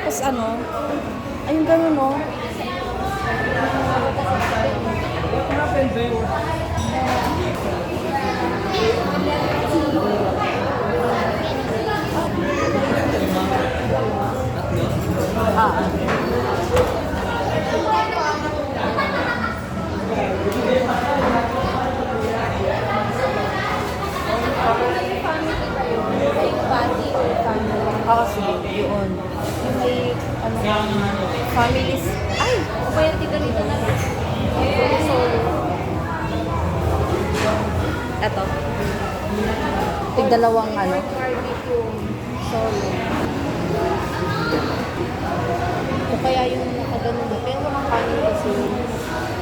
Tapos ano, ayun ganun no. Oo, sige, yun. Yung may, families. Ay! O kaya di ganito na lang. Solo. Eto. Tigdalawang solo. O kaya yung nakaganon